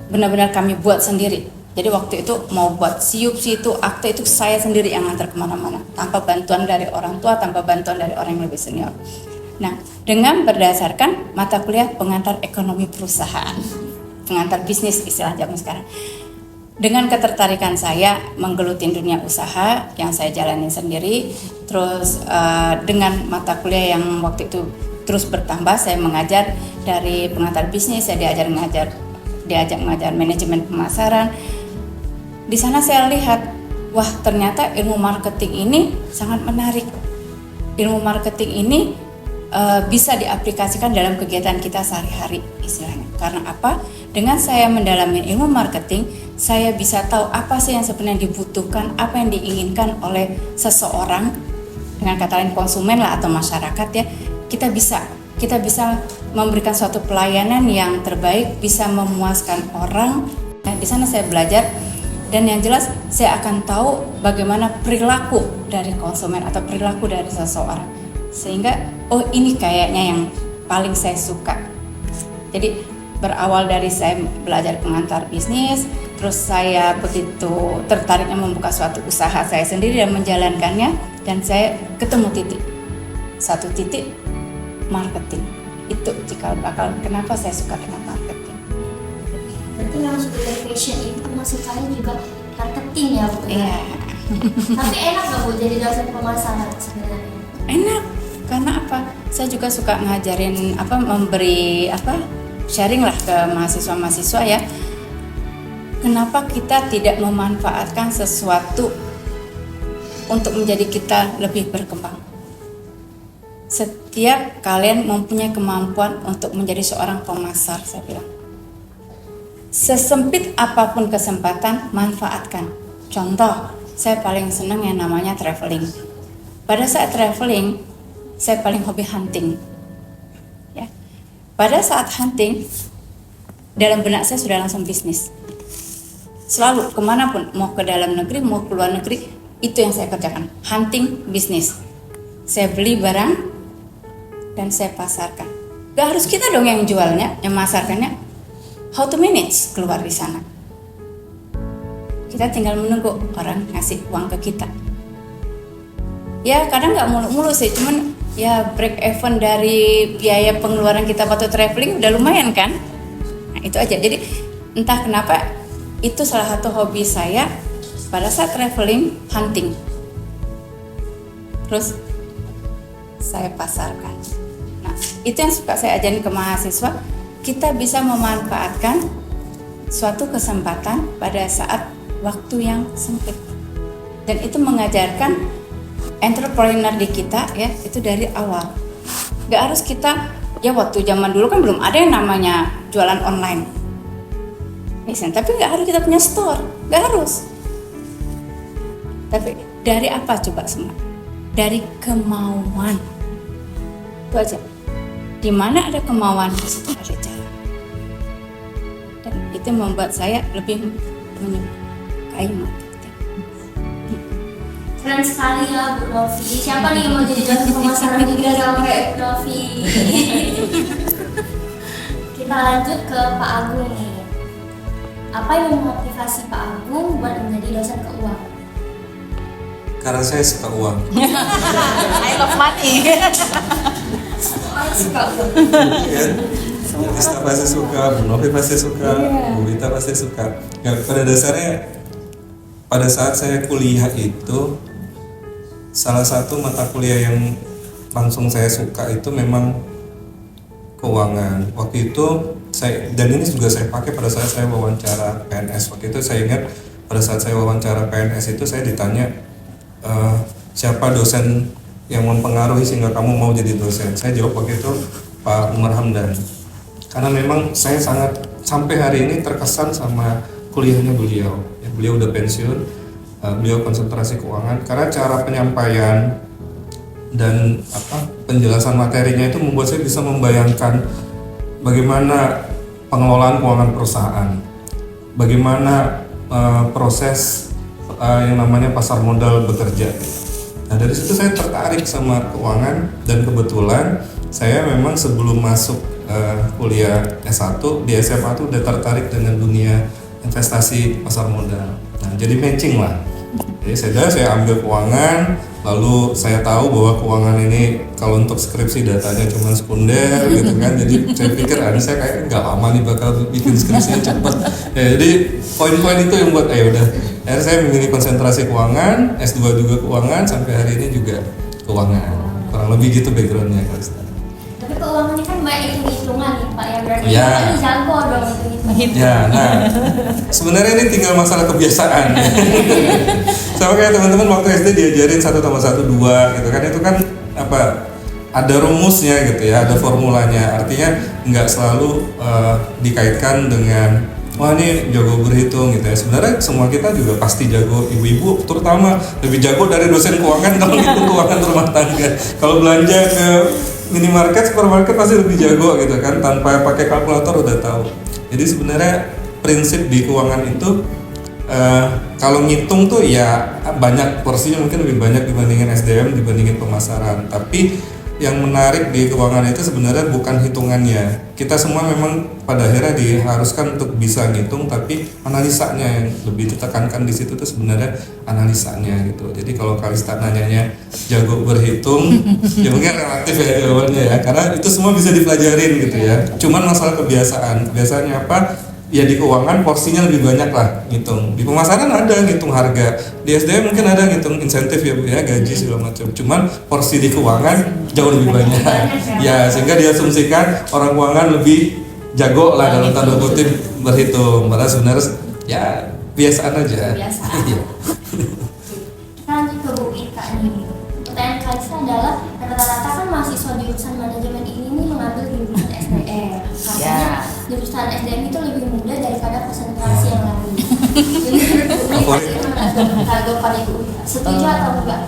benar-benar kami buat sendiri. Jadi waktu itu mau buat siup itu, akte itu saya sendiri yang ngantar kemana-mana, tanpa bantuan dari orang tua, tanpa bantuan dari orang yang lebih senior. Nah, dengan berdasarkan mata kuliah pengantar ekonomi perusahaan, pengantar bisnis istilah zaman sekarang, dengan ketertarikan saya menggelutin dunia usaha yang saya jalani sendiri, terus dengan mata kuliah yang waktu itu terus bertambah, saya mengajar dari pengantar bisnis, saya diajak mengajar manajemen pemasaran. Di sana saya lihat, wah ternyata ilmu marketing ini sangat menarik. Ilmu marketing ini bisa diaplikasikan dalam kegiatan kita sehari-hari istilahnya. Karena apa? Dengan saya mendalami ilmu marketing, saya bisa tahu apa sih yang sebenarnya dibutuhkan, apa yang diinginkan oleh seseorang, dengan kata lain konsumen lah atau masyarakat ya. Kita bisa memberikan suatu pelayanan yang terbaik, bisa memuaskan orang. Nah, di sana saya belajar, dan yang jelas saya akan tahu bagaimana perilaku dari konsumen atau perilaku dari seseorang. Sehingga ini kayaknya yang paling saya suka. Jadi berawal dari saya belajar pengantar bisnis, Terus saya begitu tertariknya membuka suatu usaha saya sendiri dan menjalankannya, dan saya ketemu satu titik marketing. Itu cikal bakal kenapa saya suka dengan marketing. Berarti memang sudah dari passion itu masuk kalian juga marketing ya Bu? Iya. Tapi enak gak Bu jadi dosen pemasaran sebenarnya? Enak, karena apa? Saya juga suka ngajarin memberi sharing lah ke mahasiswa-mahasiswa ya. Kenapa kita tidak memanfaatkan sesuatu untuk menjadi kita lebih berkembang? Setiap kalian mempunyai kemampuan untuk menjadi seorang pemasar, saya bilang. Sesempit apapun kesempatan, manfaatkan. Contoh, saya paling senang yang namanya traveling. Pada saat traveling, saya paling hobi hunting. Ya. Pada saat hunting, dalam benak saya sudah langsung bisnis. Selalu kemanapun, mau ke dalam negeri, mau ke luar negeri, itu yang saya kerjakan. Hunting, bisnis. Saya beli barang dan saya pasarkan. Gak harus kita dong yang jualnya, yang masarkannya. How to manage keluar di sana. Kita tinggal menunggu orang ngasih uang ke kita. Ya kadang nggak mulu-mulu sih, cuman ya break even dari biaya pengeluaran kita waktu traveling udah lumayan kan. Nah itu aja. Jadi entah kenapa itu salah satu hobi saya pada saat traveling, hunting. Terus saya pasarkan. Nah itu yang suka saya ajarin ke mahasiswa. Kita bisa memanfaatkan suatu kesempatan pada saat waktu yang sempit. Dan itu mengajarkan entrepreneur di kita ya, itu dari awal. Gak harus kita, ya waktu zaman dulu kan belum ada yang namanya jualan online. Tapi gak harus kita punya store, gak harus. Tapi dari apa coba semua? Dari kemauan. Itu aja. Di mana ada kemauan, di situ ada jalan. Dan itu membuat saya lebih menyukai marketing. Keren sekali ya Bu Novi. Siapa nih yang mau jadi dosen pemasaran juga sama kayak Bu Novi? Kita lanjut ke Pak Agung nih. Apa yang memotivasi Pak Agung buat menjadi dosen keuangan? Karena saya suka uang. I love money. Suka uang. Kan? Ista pasti suka, Bu Novi pasti suka, Bu Wita pasti suka. Ya, pada dasarnya pada saat saya kuliah itu salah satu mata kuliah yang langsung saya suka itu memang keuangan. Waktu itu dan ini juga saya pakai pada saat saya wawancara PNS. Waktu itu saya ingat pada saat saya wawancara PNS itu saya ditanya siapa dosen yang mempengaruhi sehingga kamu mau jadi dosen. Saya jawab waktu itu Pak Umar Hamdan. Karena memang saya sangat sampai hari ini terkesan sama kuliahnya beliau. Ya, beliau udah pensiun, beliau konsentrasi keuangan. Karena cara penyampaian dan penjelasan materinya itu membuat saya bisa membayangkan bagaimana pengelolaan keuangan perusahaan, bagaimana proses yang namanya pasar modal bekerja. Nah dari situ saya tertarik sama keuangan dan kebetulan saya memang sebelum masuk kuliah S1 di SMA tuh udah tertarik dengan dunia investasi pasar modal. Nah jadi matching lah. Jadi saya ambil keuangan, lalu saya tahu bahwa keuangan ini kalau untuk skripsi datanya cuma sekunder gitu kan. Jadi saya pikir saya kayak nggak lama nih bakal bikin skripsinya cepat. Ya, jadi poin-poin itu yang buat udah. Akhirnya saya memilih konsentrasi keuangan, S2 juga keuangan, sampai hari ini juga keuangan. Kurang lebih gitu backgroundnya Kalista. Tapi keuangan ini kan banyak hitung-hitungan nih Pak ya, berarti Ya. Bapak ini jago dong hitung-hitungan. Ya, nah sebenarnya ini tinggal masalah kebiasaan. Sama kayak teman-teman waktu SD diajarin 1 tambah 1 2 gitu kan, itu kan ada rumusnya gitu ya, ada formulanya. Artinya nggak selalu dikaitkan dengan wah ini jago berhitung gitu ya. Sebenarnya semua kita juga pasti jago, ibu-ibu terutama lebih jago dari dosen keuangan kalau ngitung keuangan rumah tangga. Kalau belanja ke minimarket, supermarket pasti lebih jago gitu kan, tanpa pakai kalkulator udah tahu. Jadi sebenarnya prinsip di keuangan itu kalau ngitung tuh ya banyak porsinya, mungkin lebih banyak dibandingin SDM, dibandingin pemasaran. Tapi yang menarik di keuangan itu sebenarnya bukan hitungannya. Kita semua memang pada akhirnya diharuskan untuk bisa ngitung, tapi analisanya yang lebih ditekankan di situ tuh sebenarnya analisanya gitu. Jadi kalau Kalista nanyanya jago berhitung, ya mungkin relatif ya jawabannya ya, karena itu semua bisa dipelajarin gitu ya. Cuman masalah kebiasaan, kebiasaannya apa? Ya di keuangan porsinya lebih banyak lah ngitung. Di pemasaran ada ngitung harga, di SDM mungkin ada ngitung insentif ya Bu ya, gaji segala macam. Cuman porsi di keuangan jauh lebih banyak. Ya sehingga diasumsikan orang keuangan lebih jago lah dalam tanda kutip berhitung. Padahal sebenarnya ya biasaan aja. Kebiasaan. Iya. Kita lanjut ke Bu Ika nih. Pertanyaan Kalista adalah rata-rata kan mahasiswa jurusan manajemen ini nih mengambil jurusan SDM. Katanya jurusan SDM itu lebih mudah daripada konsentrasi yang lain. Benar pada Ibu Ika. Setuju atau enggak?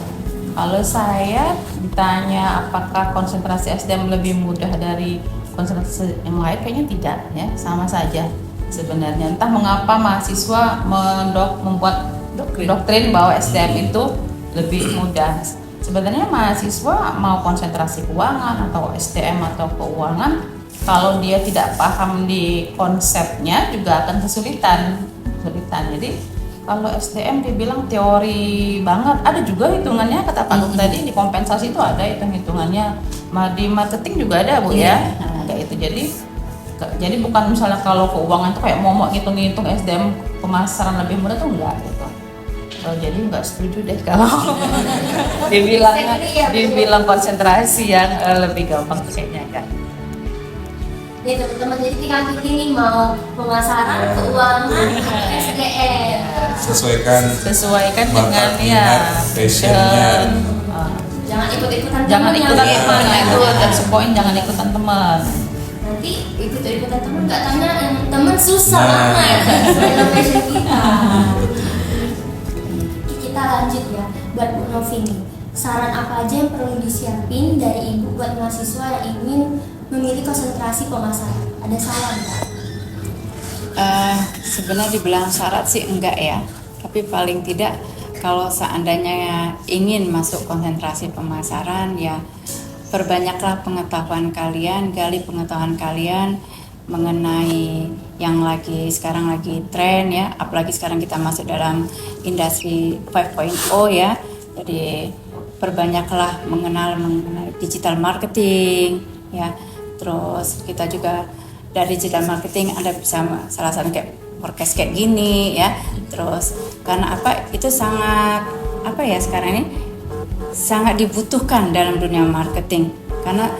Kalau saya ditanya apakah konsentrasi SDM lebih mudah dari konsentrasi yang lain, kayaknya tidak ya, sama saja sebenarnya. Entah mengapa mahasiswa membuat doktrin bahwa SDM itu lebih mudah. Sebenarnya mahasiswa mau konsentrasi keuangan atau SDM atau keuangan, kalau dia tidak paham di konsepnya juga akan kesulitan. Jadi kalau SDM dibilang teori banget, ada juga hitungannya kata Pak Guk tadi, di kompensasi itu ada hitung-hitungannya, di marketing juga ada Bu ya. Nah, kayak itu jadi bukan misalnya kalau keuangan itu kayak momok ngitung-ngitung SDM pemasaran lebih mudah tuh enggak gitu. Jadi nggak setuju deh kalau dibilang konsentrasi yang lebih gampang kayaknya kan. Ya teman-teman, jadi tinggal pilih nih mau pemasaran, keuangan, atau SDM. Sesuaikan dengan passionnya. Jangan ikut-ikutan Jangan teman ikutan yang teman, lain. itu tips poin, jangan ikutan teman. Nanti ikut-ikutan teman nggak tanya yang teman susah Nah. banget dalam passion kita. Kita lanjut ya buat Bu Novi nih. Saran apa aja yang perlu disiapin dari Ibu buat mahasiswa yang ingin memilih konsentrasi pemasaran? Ada saran nggak? Sebenarnya dibilang syarat sih enggak ya, tapi paling tidak kalau seandainya ingin masuk konsentrasi pemasaran ya perbanyaklah pengetahuan kalian, gali pengetahuan kalian mengenai yang sekarang lagi tren ya, apalagi sekarang kita masuk dalam industri 5.0 ya. Jadi perbanyaklah mengenai digital marketing ya. Terus kita juga dari digital marketing Anda bisa salah satu kayak podcast kayak gini ya. Terus karena apa? Itu sangat sekarang ini sangat dibutuhkan dalam dunia marketing. Karena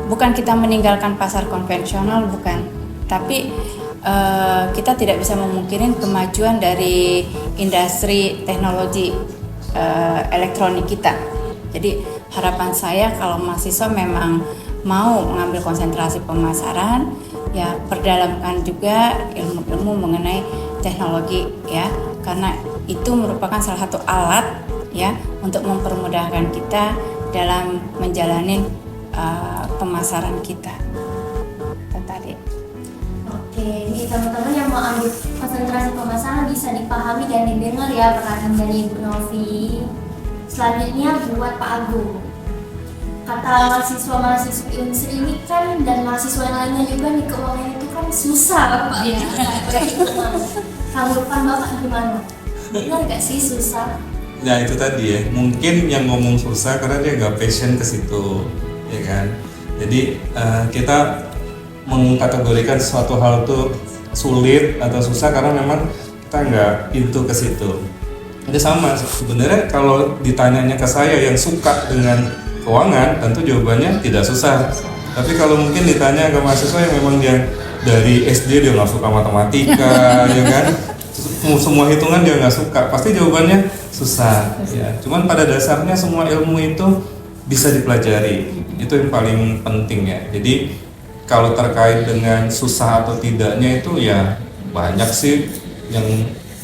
bukan kita meninggalkan pasar konvensional, bukan, tapi kita tidak bisa memungkiri kemajuan dari industri teknologi elektronik kita. Jadi harapan saya kalau mahasiswa memang mau mengambil konsentrasi pemasaran, ya perdalamkan juga ilmu-ilmu mengenai teknologi ya, karena itu merupakan salah satu alat ya untuk mempermudahkan kita dalam menjalani pemasaran kita. Itu tadi. Oke, ini teman-teman yang mau ambil konsentrasi pemasaran bisa dipahami dan didengar ya perkataan dari Ibu Novi. Selanjutnya buat Pak Agung. Kata mahasiswa-mahasiswa Unsri ini kan dan mahasiswa yang lainnya juga nih, keuangan itu kan susah Pak ya. Tanggapan Bapak gimana? Benar nggak sih susah? Ya itu tadi ya, mungkin yang ngomong susah karena dia nggak passion ke situ, ya kan. Jadi kita mengkategorikan suatu hal itu sulit atau susah karena memang kita nggak into ke situ. Itu sama sebenarnya kalau ditanyanya ke saya yang suka dengan keuangan, tentu jawabannya tidak susah. Tapi kalau mungkin ditanya ke mahasiswa yang memang dia dari SD dia nggak suka matematika, ya kan, semua hitungan dia nggak suka, pasti jawabannya susah. Ya, cuman pada dasarnya semua ilmu itu bisa dipelajari, itu yang paling penting ya. Jadi kalau terkait dengan susah atau tidaknya itu ya banyak sih yang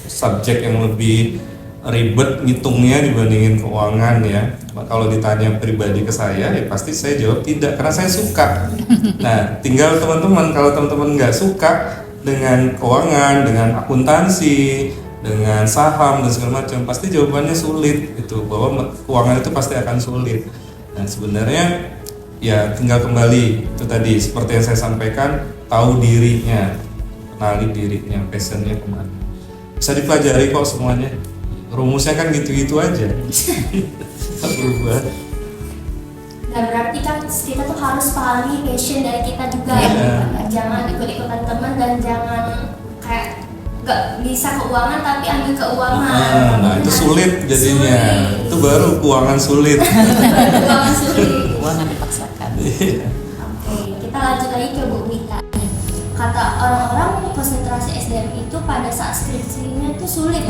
subjek yang lebih ribet ngitungnya dibandingin keuangan ya. Kalau ditanya pribadi ke saya ya pasti saya jawab tidak karena saya suka. Nah tinggal teman-teman, kalau teman-teman nggak suka dengan keuangan, dengan akuntansi, dengan saham dan segala macam, pasti jawabannya sulit itu, bahwa keuangan itu pasti akan sulit. Nah sebenarnya ya tinggal kembali itu tadi seperti yang saya sampaikan, tahu dirinya, kenali dirinya, passionnya kemana. Bisa dipelajari kok semuanya. Rumusnya kan gitu-gitu aja. Nggak berubah. Nah berarti kan kita tuh harus pahami passion dari kita juga ya. Jangan ikut-ikutan teman dan jangan kayak nggak bisa keuangan tapi ambil keuangan. Nah itu sulit jadinya. Sulit. Itu baru keuangan sulit. Keuangan sulit. Keuangan dipaksakan. Oke, kita lanjut lagi ke Bu Wita. Kata orang-orang konsentrasi SDM itu pada saat skripsinya itu sulit.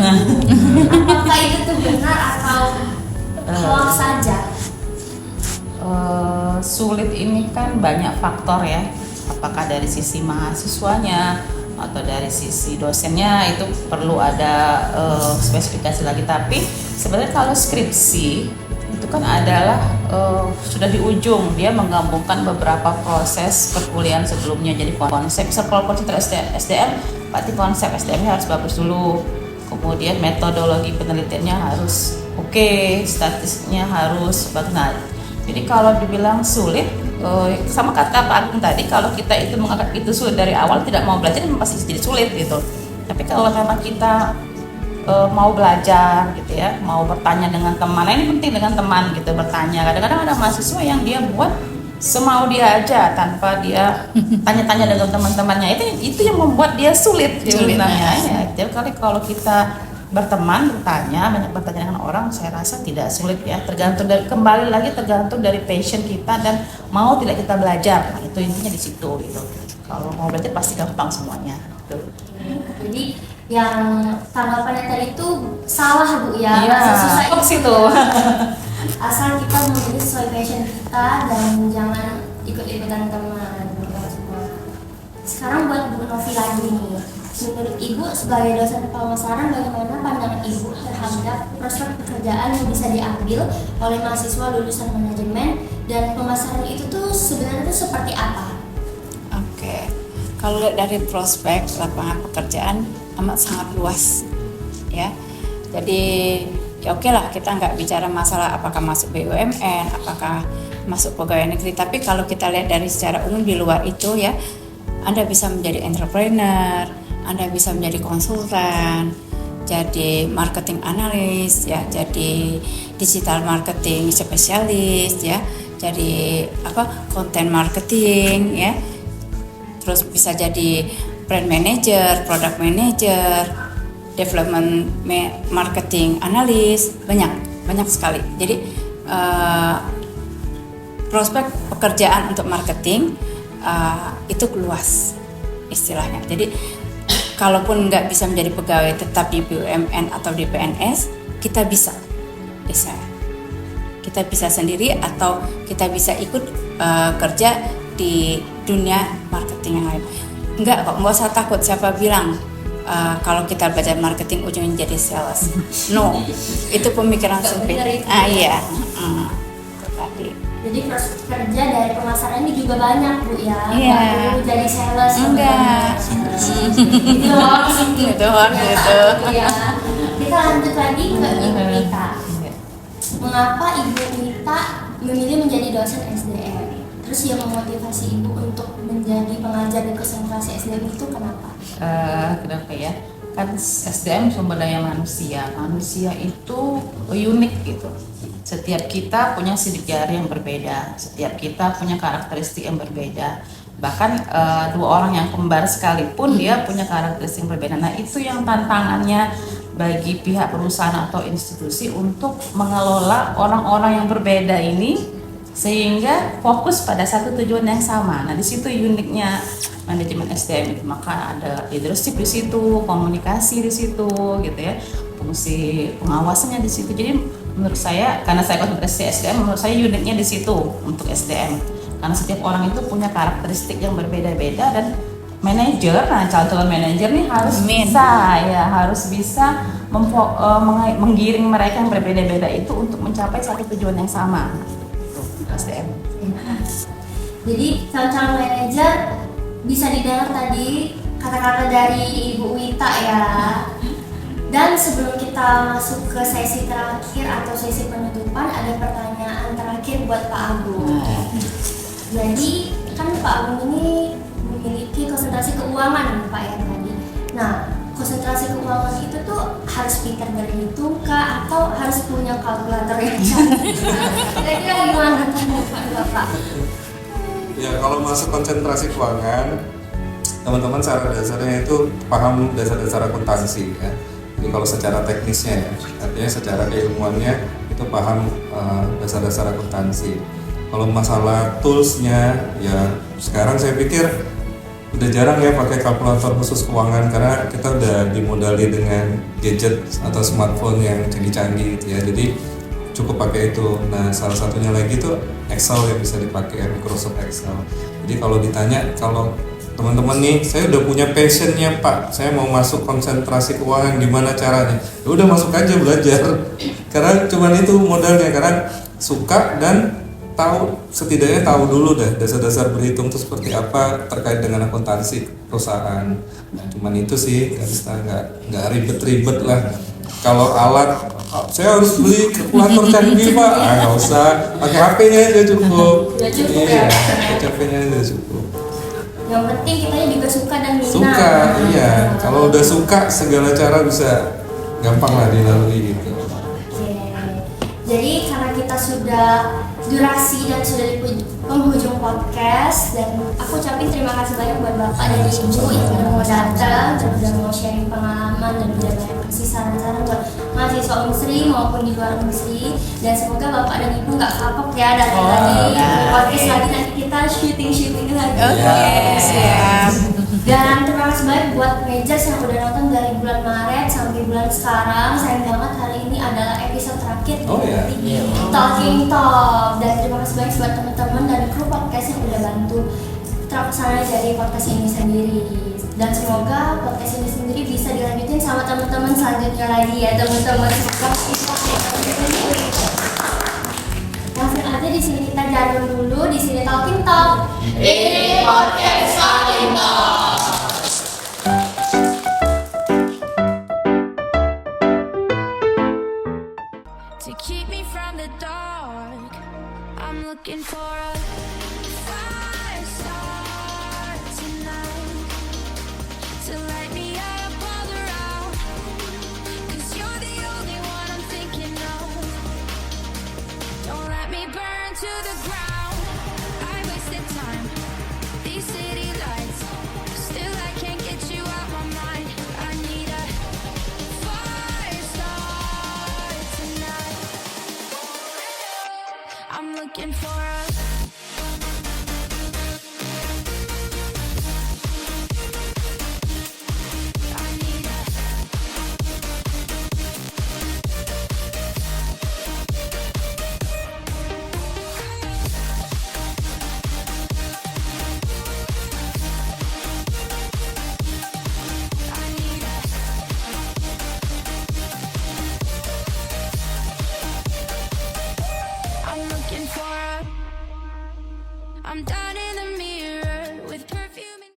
Apakah itu tuh benar atau hoax saja? Sulit ini kan banyak faktor ya, apakah dari sisi mahasiswanya atau dari sisi dosennya, itu perlu ada spesifikasi lagi. Tapi sebenarnya kalau skripsi itu kan adalah sudah di ujung, dia menggabungkan beberapa proses perkuliahan sebelumnya. Jadi konsep, kalau konsep SDM berarti konsep SDM-nya harus bagus dulu, kemudian metodologi penelitiannya harus oke, statistiknya harus bagus. Nah, jadi kalau dibilang sulit, sama kata Pak Agung tadi, kalau kita itu menganggap itu sulit dari awal, tidak mau belajar, pasti jadi sulit gitu. Tapi kalau memang kita mau belajar gitu ya, mau bertanya dengan teman, nah ini penting dengan teman gitu, bertanya. Kadang-kadang ada mahasiswa yang dia buat semau dia aja tanpa dia tanya-tanya dengan teman-temannya, itu yang membuat dia sulit sebenarnya. Ya, jadi kalau kita berteman, bertanya, banyak bertanya dengan orang, saya rasa tidak sulit ya. Tergantung dari, kembali lagi tergantung dari passion kita dan mau tidak kita belajar. Nah, itu intinya di situ gitu. Kalau mau belajar pasti gampang semuanya. Gitu. Jadi yang tanggapannya tadi itu salah Bu ya. Iya, Susah kok situ. Asal kita memilih sesuai passion kita dan jangan ikut-ikutan teman. Sekarang buat Bu Novi lagi nih. Menurut Ibu sebagai dosen pemasaran, bagaimana pandangan Ibu terhadap prospek pekerjaan yang bisa diambil oleh mahasiswa lulusan manajemen, dan pemasaran itu tuh sebenarnya tuh seperti apa? Oke, kalau lihat dari prospek lapangan pekerjaan amat sangat luas, ya. Jadi ya oke lah, kita nggak bicara masalah apakah masuk BUMN, apakah masuk pegawai negeri. Tapi kalau kita lihat dari secara umum di luar itu ya, Anda bisa menjadi entrepreneur, Anda bisa menjadi konsultan, jadi marketing analis, ya, jadi digital marketing spesialis, ya, jadi konten marketing, ya, terus bisa jadi brand manager, product manager, development marketing analis, banyak sekali. Jadi prospek pekerjaan untuk marketing itu luas istilahnya. Jadi kalaupun nggak bisa menjadi pegawai tetap di BUMN atau di PNS, kita bisa sendiri atau kita bisa ikut kerja di dunia marketing yang lain. Nggak usah takut. Siapa bilang kalau kita belajar marketing ujungnya jadi sales? No, itu pemikiran sempit. Iya. Itu tadi. Jadi kerja dari pemasaran ini juga banyak Bu ya. Iya. Nggak perlu jadi sales. Enggak. Itu hoax Itu hoax itu. Ya. Kita lanjut lagi ke Ibu Wita. Mengapa Ibu Wita memilih menjadi dosen SDM? Terus yang memotivasi Ibu untuk menjadi pengajar di konsentrasi SDM itu kenapa? Kenapa ya? Kan SDM sumber daya manusia. Manusia itu unik gitu. Setiap kita punya sidik jari yang berbeda, setiap kita punya karakteristik yang berbeda. Bahkan dua orang yang kembar sekalipun dia punya karakteristik yang berbeda. Nah, itu yang tantangannya bagi pihak perusahaan atau institusi untuk mengelola orang-orang yang berbeda ini sehingga fokus pada satu tujuan yang sama. Nah, di situ uniknya manajemen SDM itu. Maka ada leadership di situ, komunikasi di situ gitu ya. Fungsi pengawasannya di situ. Jadi menurut saya, karena saya konsentrasi SDM, menurut saya uniknya di situ untuk SDM. Karena setiap orang itu punya karakteristik yang berbeda-beda, dan manajer, nah calon manajer nih harus bisa menggiring mereka yang berbeda-beda itu untuk mencapai satu tujuan yang sama. Itu SDM. Jadi calon manajer bisa didengar tadi kata-kata dari Ibu Wita ya. Dan sebelum kita masuk ke sesi terakhir atau sesi penutupan, ada pertanyaan terakhir buat Pak Agung. Jadi kan Pak Agung ini memiliki konsentrasi keuangan Pak ya tadi. Nah, konsentrasi keuangan itu tuh harus pintar berhitung kah atau harus punya kalkulator yang canggih? Kira-kira gimana tanggapan Bapak? Ya kalau masuk konsentrasi keuangan, teman-teman secara dasarnya itu paham dasar-dasar akuntansi ya. Jadi kalau secara teknisnya ya, artinya secara keilmuannya itu paham dasar-dasar akuntansi. Kalau masalah toolsnya ya sekarang saya pikir udah jarang ya pakai kalkulator khusus keuangan karena kita udah dimodali dengan gadget atau smartphone yang canggih-canggih gitu ya. Jadi cukup pakai itu. Nah, salah satunya lagi tuh Excel yang bisa dipakai ya, Microsoft Excel. Jadi kalau ditanya, kalau teman-teman nih, saya udah punya passionnya Pak, saya mau masuk konsentrasi keuangan, gimana caranya? Ya udah masuk aja belajar. Karena cuman itu modalnya, karena suka dan tahu, setidaknya tahu dulu dah dasar-dasar berhitung itu seperti apa terkait dengan akuntansi perusahaan. Nah, cuman itu sih, nggak ribet-ribet lah. Kalau alat, saya harus beli kalkulator canggih Pak, nggak usah, pakai HP-nya aja cukup. Ya cukup Iya, ya. pakai HP-nya aja cukup. Yang penting kitanya juga suka dan minat. Suka, iya. Kalau udah suka, segala cara bisa gampang lah dilalui gitu. Oke. Jadi karena kita sudah durasi dan sudah di penghujung podcast, dan aku ucapin terima kasih banyak buat Bapak dan Ibu yang udah mau datang dan udah mau sharing pengalaman dan udah banyak kasih saran-saran buat mahasiswa Unsri maupun di luar Unsri. Dan semoga Bapak dan Ibu nggak kapok ya datang lagi podcast lagi, nanti kita syuting lagi. Siap. Dan terima kasih banyak buat Majors yang udah nonton dari bulan Maret sampai bulan sekarang. Sayang banget hari ini adalah episode terakhir Oh, iya. di Talking Talk. Dan terima kasih banyak buat teman-teman dari kru podcast yang udah bantu terlaksana dari podcast ini sendiri. Dan semoga podcast ini sendiri bisa dilanjutin sama teman-teman selanjutnya lagi ya teman-teman. Langsung aja di sini kita jalan dulu, di sini Talking Talk. Ini podcast paling top. To keep me from the dark, I'm looking for a fire start tonight to light me up all around. 'Cause you're the only one I'm thinking of. Don't let me burn to the ground. I wasted time, these city lights, still I can't get you out my mind. I need a fire start tonight. I'm looking for a I need a I need a I'm looking for a I'm done